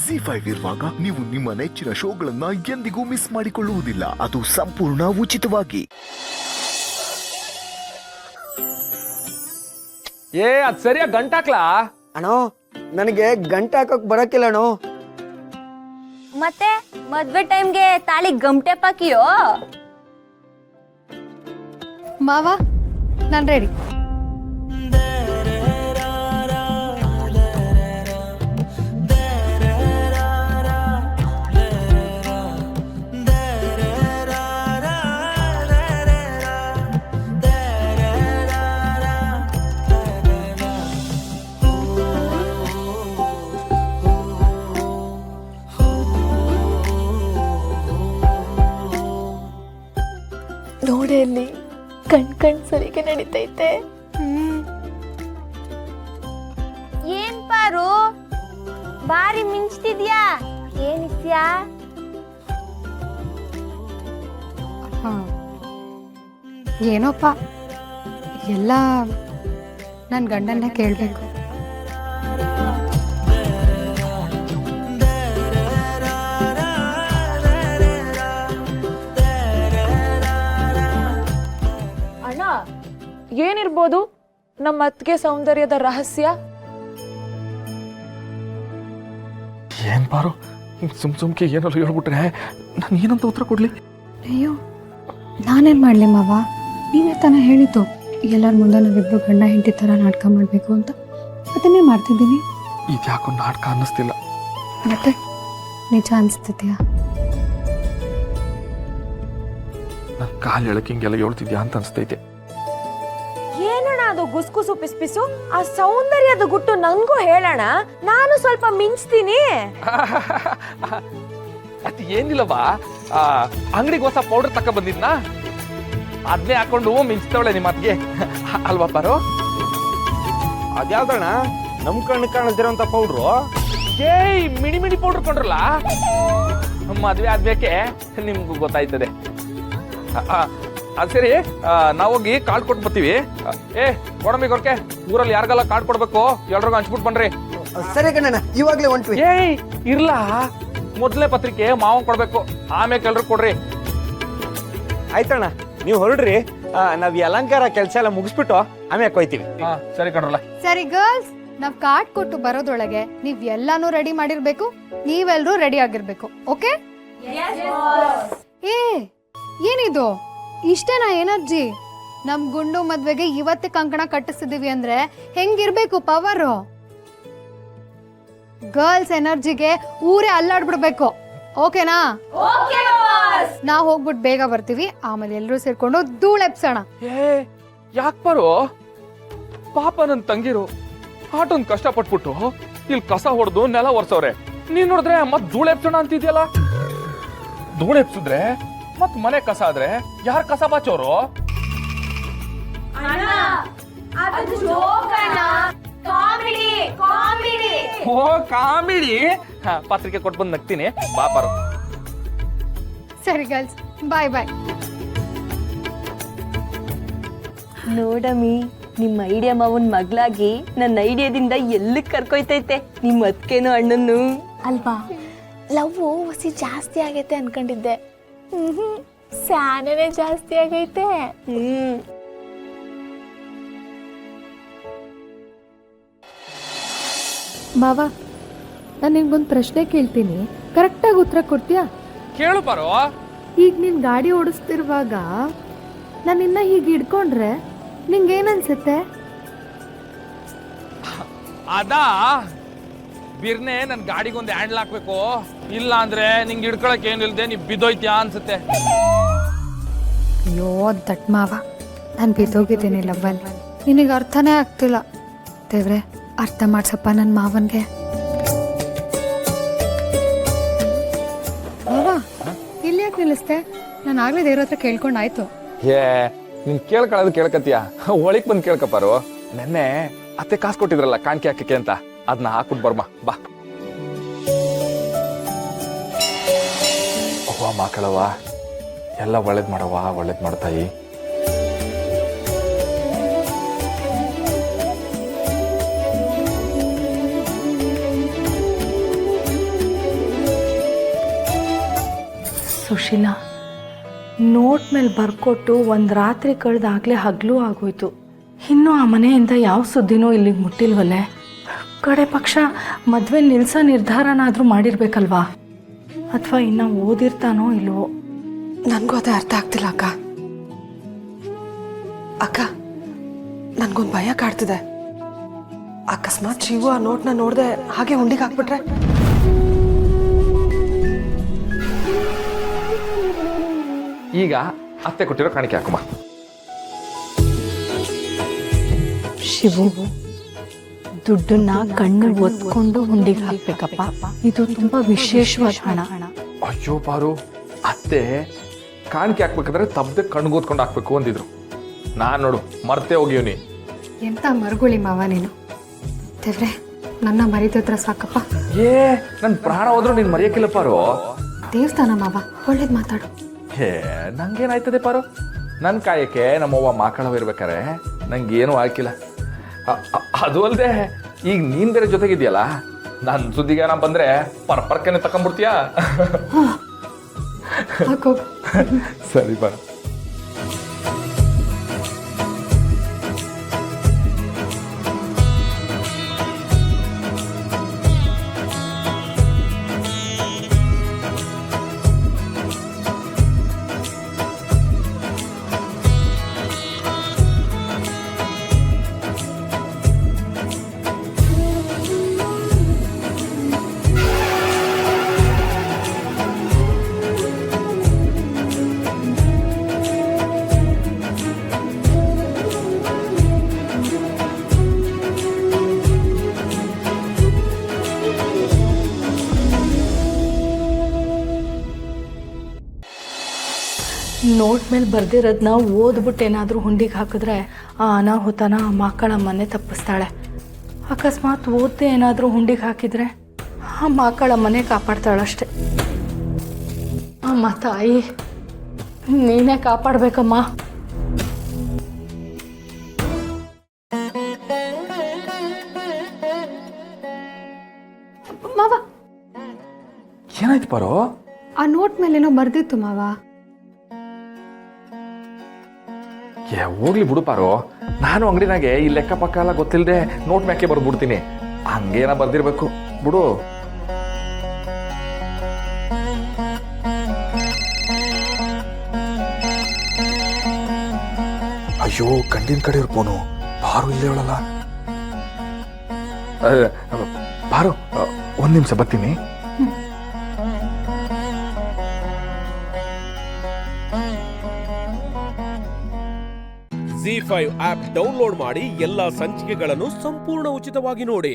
ಜಿ5 ಇರುವಾಗ ನೀವು ನಿಮ್ಮ ನೆಚ್ಚಿನ ಶೋಗಳನ್ನ ಎಂದಿಗೂ ಮಿಸ್ ಮಾಡಿಕೊಳ್ಳುವುದಿಲ್ಲ. ಅದು ಸಂಪೂರ್ಣ ಉಚಿತವಾಗಿ. ಅದ್ ಸರಿಯಾಗಿ ಗಂಟಾಕ್ಲಾ ಅಣ್ಣೋ, ನನಗೆ ಗಂಟೆ ಹಾಕಕ್ ಬರಕಿಲ್ಲ ಅಣ್ಣೋ. ಮತ್ತೆ ಮದ್ವೆ ಟೈಮ್ಗೆ ತಾಳಿ ಗಮ್ಟೆ ಪಾಕಿಯೋ? ಮಾವ, ನಾನ್ ರೆಡಿ. ನೋಡಿ ಅಲ್ಲಿ ಕಣ್ ಸರಿಗೆ ನಡೀತೈತೆ. ಏನ್ ಪಾರು ಬಾರಿ ಮಿಂಚ್ತಿದ್ಯಾ? ಏನಿಸ್ಯಾ? ಏನೋಪ್ಪ, ಎಲ್ಲ ನನ್ನ ಗಂಡನ್ನ ಕೇಳಬೇಕು. ಅಣ್ಣ, ಏನಿರ್ಬೋದು ನಮ್ಮ ಅತ್ತಿಗೆ ಸೌಂದರ್ಯದ ರಹಸ್ಯ? ಏನ್ ಪಾರು ಹಿಂಗ್ ಸುಮ್ಕೆ ಏನಾದ್ರು ಹೇಳ್ಬಿಟ್ರೆ ನಾನು ಏನಂತ ಉತ್ತರ ಕೊಡ್ಲಿ? ಅಯ್ಯೋ, ನಾನೇನು ಮಾಡಲಿ ಮಾವ, ನೀವೇ ತಾನೇ ಹೇಳಿದ್ದು ಎಲ್ಲರ ಮುಂದೆ ನಾವಿಬ್ರು ಗಂಡ ಹೆಂಡತಿ ಥರ ನಾಟಕ ಮಾಡಬೇಕು ಅಂತ. ಅದನ್ನೇ ಮಾಡ್ತಿದ್ದೀನಿ. ಇದ್ಯಾಕೋ ನಾಟಕ ಅನ್ನಿಸ್ತಿಲ್ಲ. ಮತ್ತೆ ನಿಜ ಅನಿಸ್ತಿದ್ಯಾ? ನನ್ನ ಕಾಲು ಹೇಳಕ್ಕೆ ಹಿಂಗೆಲ್ಲ ಹೇಳ್ತಿದ್ಯಾ ಅಂತ ಅನಿಸ್ತೈತೆ. ಏನಣ್ಣ ಅದು ಗುಸ್ಗುಸು ಪಿಸ್ಪಿಸು? ಆ ಸೌಂದರ್ಯದ ಗುಟ್ಟು ನಂಗೂ ಹೇಳೋಣ, ನಾನು ಸ್ವಲ್ಪ ಮಿಂಚ್ತೀನಿ. ಅದು ಏನಿಲ್ಲವಾ, ಅಂಗಡಿಗೆ ಹೊಸ ಪೌಡರ್ ತಕ ಬಂದಿದ್ನಾ, ಅದನ್ನೇ ಹಾಕೊಂಡು ಮಿಂಚ್ತವಳೆ ನಿಮ್ಮ ಅತ್ತಿಗೆ ಅಲ್ವಾ ಪಾರು? ಅದ್ಯಾವ್ದಣ್ಣ ನಮ್ ಕಣ್ಣು ಕಾಣಿಸ್ದಿರೋಂಥ ಪೌಡ್ರು? ಮಿಣಿ ಮಿಣಿ ಪೌಡರ್ ಕೊಂಡ್ರಲ್ಲ, ಮದ್ವೆ ಆದ್ಬೇಕೆ ನಿಮ್ಗೂ ಗೊತ್ತಾಯ್ತದೆ. ಅದ್ ಸರಿ, ನಾವೋಗಿ ಕಾರ್ಡ್ ಕೊಟ್ಟು ಬರ್ತೀವಿ. ಕೊಡಮಿ ಗೊರ್ಕೆ, ಊರಲ್ಲಿ ಯಾರಿಗೆಲ್ಲ ಕಾರ್ಡ್ ಕೊಡ್ಬೇಕು ಎಲ್ರಿಗೂ ಹಂಚ್ಬಿಟ್ಟು ಬನ್ರಿ. ಸರಿ ಕಣ್ಣಣ್ಣ, ಇವಾಗ್ಲೇ ಹೊಂಟ್ವಿ. ಇರ್ಲಾ, ಮೊದಲೇ ಪತ್ರಿಕೆ ಮಾವ ಕೊಡ್ಬೇಕು, ಆಮೇಲೆ ಎಲ್ರು ಕೊಡ್ರಿ. ಆಯ್ತಣ್ಣ, ನೀವು ಹೊರಡ್ರಿ. ನಾವ್ ಈ ಅಲಂಕಾರ ಕೆಲಸ ಎಲ್ಲ ಮುಗಿಸ್ಬಿಟ್ಟು ಆಮೇಲೆ ಕೊಯ್ತೀವಿ. ಸರಿ ಕಣ್ರಲ್ಲ. ಸರಿ ಗರ್ಲ್ಸ್, ನಾವ್ ಕಾರ್ಡ್ ಕೊಟ್ಟು ಬರೋದ್ರೊಳಗೆ ನೀವ್ ಎಲ್ಲಾನು ರೆಡಿ ಮಾಡಿರ್ಬೇಕು. ನೀವೆಲ್ರೂ ರೆಡಿ ಆಗಿರ್ಬೇಕು. ಓಕೆ? ಏನಿದು ಇಷ್ಟೇನಾ ಎನರ್ಜಿ? ನಮ್ ಗುಂಡು ಮದ್ವೆಗೆ ಇವತ್ತೇ ಕಂಕಣ ಕಟ್ಟಿಸಿದೀವಿ ಅಂದ್ರೆ ಹೆಂಗಿರ್ಬೇಕು ಪವರು? ಗರ್ಲ್ಸ್ ಎನರ್ಜಿಗೆ ಊರೇ ಅಲ್ಲಾಡ್ಬಿಡ್ಬೇಕು. ಓಕೆನಾ? ನಾವ್ ಹೋಗ್ಬಿಟ್ಟು ಬೇಗ ಬರ್ತೀವಿ, ಆಮೇಲೆ ಎಲ್ರೂ ಸೇರ್ಕೊಂಡು ಧೂಳೆಪ್ಸೋಣ. ಯಾಕೆ ಬರೋ ಪಾಪ ನನ್ ತಂಗಿರು ಆಟೊಂದ್ ಕಷ್ಟ ಪಟ್ಬಿಟ್ಟು ಇಲ್ಲಿ ಕಸ ಹೊಡೆದು ನೆಲ ಒರ್ಸವ್ರೆ. ನೀನ್ ನೋಡಿದ್ರೆ ಮತ್ ಧೂಳು ಎಪ್ಸೋಣ ಅಂತಿದ್ಯಲ್ಲ. ಧೂಳು ಎಪ್ಸಿದ್ರೆ ಮತ್ ಮನೆ ಕಸ ಆದ್ರೆ ಯಾರ್ ಕಸ ಬಾಚೋರು? ಓ ಕಾಮಿಡಿ. ಪತ್ರಿಕೆ ಕೊಟ್ಟು ಬಂದು ನಗ್ತೀನಿ, ಬಾಪಾರು. ಸರಿ ಗರ್ಲ್ಸ್, ಬಾಯ್ ಬಾಯ್. ನೋಡಮಿ, ನಿಮ್ಮ ಐಡಿಯಾ ಮಾವನ್ ಮಗ್ಳಾಗಿ ನನ್ನ ಐಡಿಯಾದಿಂದ ಎಲ್ಲಿಗೆ ಕರ್ಕೊಯ್ತೈತೆ ನಿಮ್ಮ ಅತ್ಕೇನು ಅಣ್ಣನ್ನು ಅಲ್ವಾ? ಲವ್ ಹೊಸಿ ಜಾಸ್ತಿ ಆಗೈತೆ ಅನ್ಕೊಂಡಿದ್ದೆ. ಸ್ಯಾನೇ ಜಾಸ್ತಿ ಆಗೈತೆ. ಮಾವ, ನಾನು ನಿನ್ಗೊಂದು ಪ್ರಶ್ನೆ ಕೇಳ್ತೀನಿ, ಕರೆಕ್ಟಾಗಿ ಉತ್ತರ ಕೊಡ್ತೀಯಾ? ಕೇಳು ಪಾರು. ಈಗ ನೀನ್ ಗಾಡಿ ಓಡಿಸ್ತಿರುವಾಗ ನಾನಿನ್ನ ಹೀಗೆ ಹಿಡ್ಕೊಂಡ್ರೆ ನಿಂಗೇನನ್ಸುತ್ತೆ? ಅದಾ ಬಿರ್ನೆ ನನ್ ಗಾಡಿಗೊಂದು ಹ್ಯಾಂಡ್ಲ್ ಹಾಕ್ಬೇಕು, ಇಲ್ಲ ಅಂದ್ರೆ ನಿಂಗೆ ಹಿಡ್ಕೊಳಕ್ ಏನಿಲ್ದೆ ನೀ ಬಿದ್ದೋಯ್ತ್ಯಾ ಅನ್ಸುತ್ತೆ. ಅಯ್ಯೋ ದಟ್ ಮಾವ, ನಾನು ಬಿದ್ದೋಗಿದ್ದೀನಿ ಲವ್ವಲ್. ನಿನಗೆ ಅರ್ಥನೇ ಆಗ್ತಿಲ್ಲ. ದೇವ್ರೆ, ಅರ್ಥ ಮಾಡ್ಸಪ್ಪ ನನ್ನ ಮಾವನ್ಗೆ. ಮಾವ, ಇಲ್ಲಿ ಯಾಕೆ ನಿಲ್ಲಿಸ್ತೆ? ನಾನು ಆಗ್ಲೇ ದೇವ್ರ ಹತ್ರ ಕೇಳ್ಕೊಂಡಾಯ್ತು. ನೀನ್ ಕೇಳ್ಕೊಳ್ಳೋದು ಕೇಳ್ಕತ್ತೀಯ, ಒಳಿಕ್ ಬಂದ್ ಕೇಳ್ಕಪ್ಪಾರು. ನೆನ್ನೆ ಅತ್ತೆ ಕಾಸು ಕೊಟ್ಟಿದ್ರಲ್ಲ ಕಾಣಿಕೆ ಹಾಕಕ್ಕೆ ಅಂತ, ಅದನ್ನ ಹಾಕ್ಬಿಟ್ಟು ಬರ್ಮ ಬಾ. ಅವ್ವ ಮಕ್ಕಳವ್ವ, ಎಲ್ಲ ಒಳ್ಳೇದ್ ಮಾಡವ್ವ, ಒಳ್ಳೇದ್ ಮಾಡ್ತಾಯಿ. ಸುಶೀಲಾ, ನೋಟ್ ಮೇಲೆ ಬರ್ಕೊಟ್ಟು ಒಂದು ರಾತ್ರಿ ಕಳೆದಾಗಲೇ ಹಗಲು ಆಗೋಯ್ತು. ಇನ್ನೂ ಆ ಮನೆಯಿಂದ ಯಾವ ಸುದ್ದಿನೂ ಇಲ್ಲಿಗೆ ಮುಟ್ಟಿಲ್ವಲ್ಲೇ. ಕಡೆ ಪಕ್ಷ ಮದುವೆ ನಿಲ್ಸೋ ನಿರ್ಧಾರನಾದರೂ ಮಾಡಿರ್ಬೇಕಲ್ವಾ? ಅಥವಾ ಇನ್ನು ಓದಿರ್ತಾನೋ ಇಲ್ವೋ? ನನಗೂ ಅದೇ ಅರ್ಥ ಆಗ್ತಿಲ್ಲ ಅಕ್ಕ. ಅಕ್ಕ, ನನಗೊಂದು ಭಯ ಕಾಡ್ತಿದೆ. ಅಕಸ್ಮಾತ್ ಶಿವು ಆ ನೋಟ್ನ ನೋಡ್ದೆ ಹಾಗೆ ಹುಂಡಿಗೆ ಹಾಕ್ಬಿಟ್ರೆ? ಈಗ ಅತ್ತೆ ಕೊಟ್ಟಿರೋ ಕಾಣಿಕೆ ಹಾಕಮ್ಮ. ಶಿವು, ದುಡ್ಡನ್ನ ಕಣ್ಣು ಒತ್ಕೊಂಡು ಹುಂಡಿಗೆ ಹಾಕ್ಬೇಕಪ್ಪ. ಇದು ತುಂಬಾ ವಿಶೇಷವಾದ ಹಣ. ಅಯ್ಯೋ ಪಾರು, ಅತ್ತೆ ಕಾಣಿಕೆ ಹಾಕ್ಬೇಕಾದ್ರೆ ತಪ್ಪದೆ ಕಣ್ಗೋದ್ಕೊಂಡು ಹಾಕ್ಬೇಕು ಅಂದಿದ್ರು. ನಾನ್ ನೋಡು ಮರ್ತೇ ಹೋಗಿವ್ನಿ. ಎಂತ ಮರುಗುಳಿ ಮಾವ ನೀನು. ದೇವ್ರೆ, ನನ್ನ ಮರಿದತ್ರ ಸಾಕಪ್ಪ. ಏ ನನ್ ಪ್ರಾಣ ಹೋದ್ರು ನೀನ್ ಮರೆಯಕ್ಕಿಲ್ಲ ಪಾರು. ದೇವಸ್ಥಾನ ಮಾವ, ಒಳ್ಳೇದ್ ಮಾತಾಡು. ಹೇ ನಂಗೇನಾಯ್ತದೆ ಪಾರು, ನನ್ ಕಾಯಕ್ಕೆ ನಮ್ಮವ್ವ ಮಾಕಳವಿರ್ಬೇಕಾರೆ ನಂಗೇನು ಆಗಿಲ್ಲ. ಅದು ಅಲ್ದೆ ಈಗ ನೀನ್ ಬೇರೆ ಜೊತೆಗಿದ್ಯಲ್ಲ, ನನ್ ಸುದ್ದಿಗಾನ ಬಂದ್ರೆ ಪರ್ಪರ್ಕೆನೆ ತಕೊಂಡ್ಬಿಡ್ತೀಯಾ? ಹಾಕೋ. ಸರಿ ಪಾರು. ನೋಟ್ ಮೇಲೆ ಬರ್ದಿರೋದನ್ನ ಓದ್ಬಿಟ್ಟು ಏನಾದರೂ ಹುಂಡಿಗೆ ಹಾಕಿದ್ರೆ ಆ ಅನಾಹುತನ ಆ ಮಕ್ಕಳ ಮನೆ ತಪ್ಪಿಸ್ತಾಳೆ. ಅಕಸ್ಮಾತ್ ಓದದೆ ಏನಾದರೂ ಹುಂಡಿಗೆ ಹಾಕಿದ್ರೆ ಆ ಮಕ್ಕಳ ಮನೆ ಕಾಪಾಡ್ತಾಳಷ್ಟೆ. ಅಮ್ಮ ತಾಯಿ, ನೀನೇ ಕಾಪಾಡಬೇಕಮ್ಮ. ಮಾವ, ಏನಾಯ್ತು ಪಾರು? ಆ ನೋಟ್ ಮೇಲೇನೋ ಬರ್ದಿತ್ತು ಮಾವ. ಏ ಹೋಗ್ಲಿ ಬಿಡು ಪಾರು, ನಾನು ಅಂಗಡಿನಾಗೆ ಈ ಲೆಕ್ಕ ಪಕ್ಕ ಎಲ್ಲ ಗೊತ್ತಿಲ್ಲದೆ ನೋಟ್ ಮ್ಯಾಕೆ ಬರ್ಬಿಡ್ತೀನಿ. ಹಂಗೇನ ಬರ್ದಿರ್ಬೇಕು ಬಿಡು. ಅಯ್ಯೋ, ಗಂಡಿನ ಕಡೆ ಇರ್ಬೋನು. ಪಾರು ಇಲ್ಲೇ ಅವಳಲ್ಲ. ಪಾರು, ಒಂದ್ ನಿಮಿಷ ಬರ್ತೀನಿ. ZEE5 ಆಪ್ ಡೌನ್ಲೋಡ್ ಮಾಡಿ ಎಲ್ಲಾ ಸಂಚಿಕೆಗಳನ್ನು ಸಂಪೂರ್ಣ ಉಚಿತವಾಗಿ ನೋಡಿ.